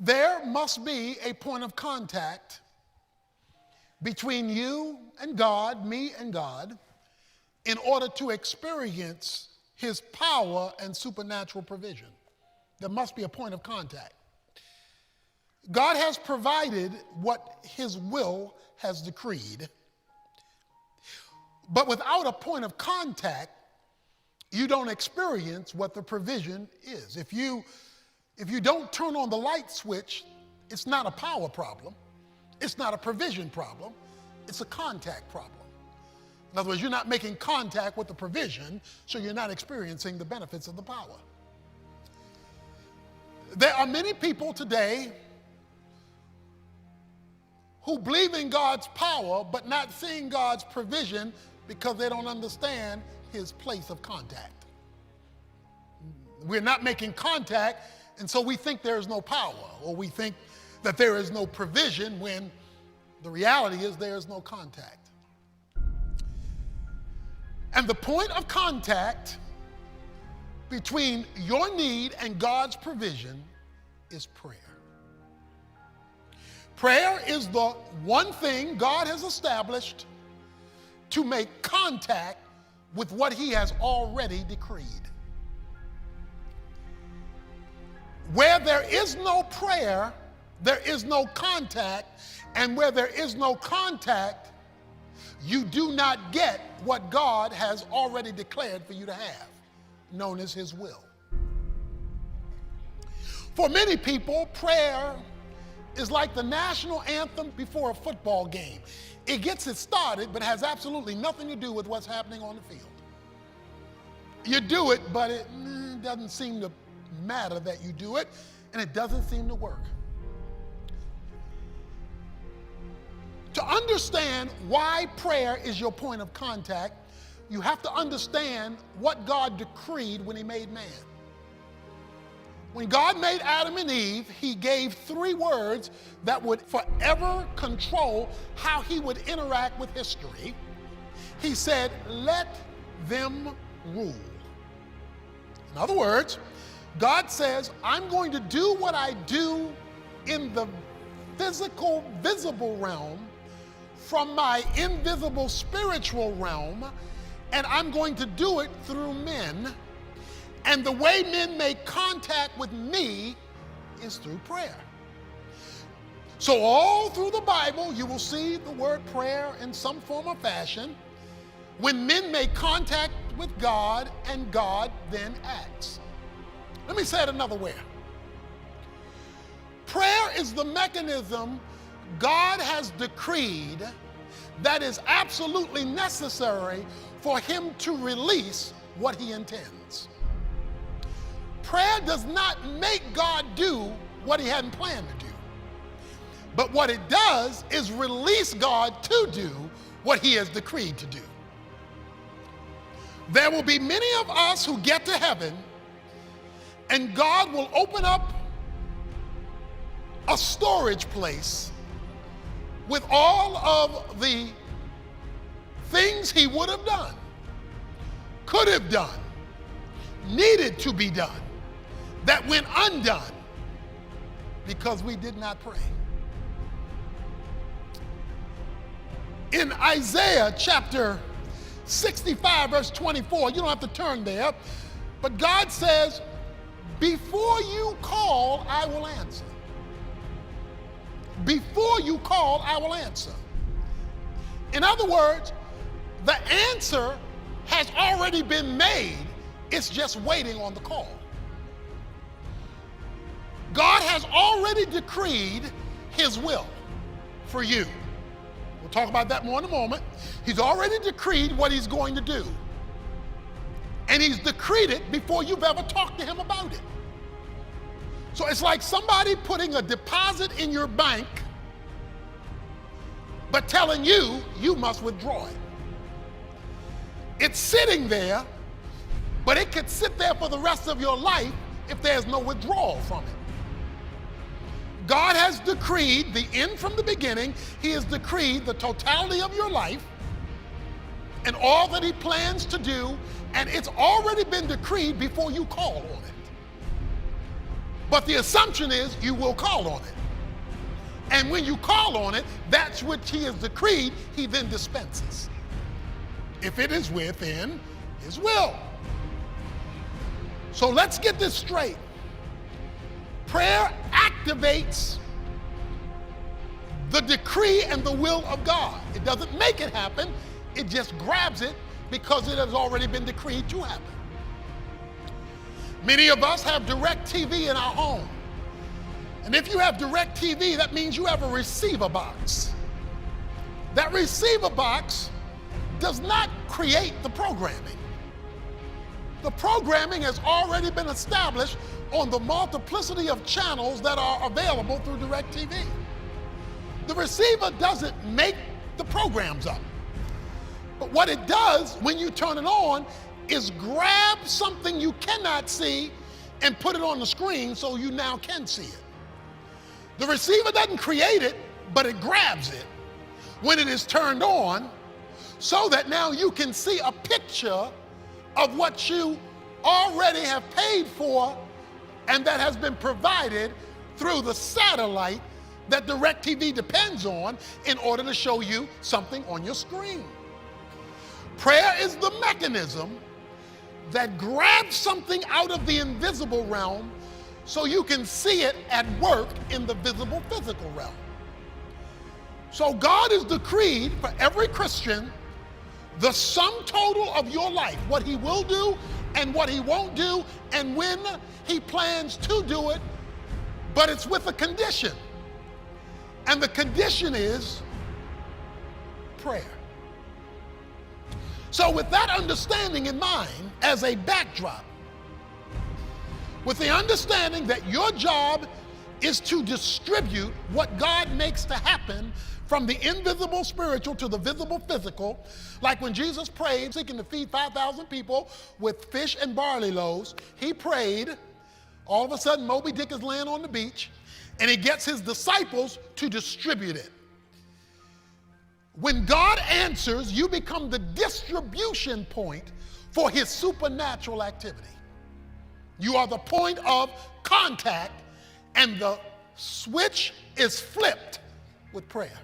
There must be a point of contact between you and God, me and God, in order to experience his power and supernatural provision. There must be a point of contact. God has provided what his will has decreed, but without a point of contact, you don't experience what the provision is. If you don't turn on the light switch, it's not a power problem. It's not a provision problem. It's a contact problem. In other words, you're not making contact with the provision, so you're not experiencing the benefits of the power. There are many people today who believe in God's power, but not seeing God's provision because they don't understand his place of contact. We're not making contact, and so we think there is no power, or we think that there is no provision when the reality is there is no contact. And the point of contact between your need and God's provision is prayer. Prayer is the one thing God has established to make contact with what he has already decreed. Where there is no prayer, there is no contact, and where there is no contact, you do not get what God has already declared for you to have, known as his will. For many people, prayer is like the national anthem before a football game. It gets it started, but has absolutely nothing to do with what's happening on the field. You do it, but it doesn't seem to matter that you do it, and it doesn't seem to work. To understand why prayer is your point of contact, you have to understand what God decreed when he made man. When God made Adam and Eve, he gave 3 words that would forever control how he would interact with history. He said, "Let them rule." In other words, God says, I'm going to do what I do in the physical, visible realm from my invisible spiritual realm, and I'm going to do it through men. And the way men make contact with me is through prayer. So all through the Bible, you will see the word prayer in some form or fashion when men make contact with God and God then acts. Let me say it another way. Prayer is the mechanism God has decreed that is absolutely necessary for him to release what he intends. Prayer does not make God do what he hadn't planned to do. But what it does is release God to do what he has decreed to do. There will be many of us who get to heaven, and God will open up a storage place with all of the things he would have done, could have done, needed to be done, that went undone because we did not pray. In Isaiah chapter 65, verse 24, you don't have to turn there, but God says, before you call, I will answer. Before you call, I will answer. In other words, the answer has already been made. It's just waiting on the call. God has already decreed his will for you. We'll talk about that more in a moment. He's already decreed what he's going to do. And he's decreed it before you've ever talked to him about it. So it's like somebody putting a deposit in your bank, but telling you, you must withdraw it. It's sitting there, but it could sit there for the rest of your life if there's no withdrawal from it. God has decreed the end from the beginning. He has decreed the totality of your life and all that he plans to do, and it's already been decreed before you call on it. But the assumption is you will call on it. And when you call on it, that's what he has decreed, he then dispenses. If it is within his will. So let's get this straight. Prayer activates the decree and the will of God. It doesn't make it happen, it just grabs it because it has already been decreed to happen. Many of us have direct TV in our home. And if you have direct TV, that means you have a receiver box. That receiver box does not create the programming. The programming has already been established on the multiplicity of channels that are available through direct TV. The receiver doesn't make the programs up. But what it does when you turn it on is grab something you cannot see and put it on the screen so you now can see it. The receiver doesn't create it, but it grabs it when it is turned on so that now you can see a picture of what you already have paid for and that has been provided through the satellite that DirecTV depends on in order to show you something on your screen. Prayer is the mechanism that grabs something out of the invisible realm so you can see it at work in the visible physical realm. So God has decreed for every Christian the sum total of your life, what he will do and what he won't do and when he plans to do it, but it's with a condition. And the condition is prayer. So with that understanding in mind as a backdrop, with the understanding that your job is to distribute what God makes to happen from the invisible spiritual to the visible physical, like when Jesus prayed, seeking to feed 5,000 people with fish and barley loaves, he prayed, all of a sudden Moby Dick is laying on the beach, and he gets his disciples to distribute it. When God answers, you become the distribution point for his supernatural activity. You are the point of contact, and the switch is flipped with prayer.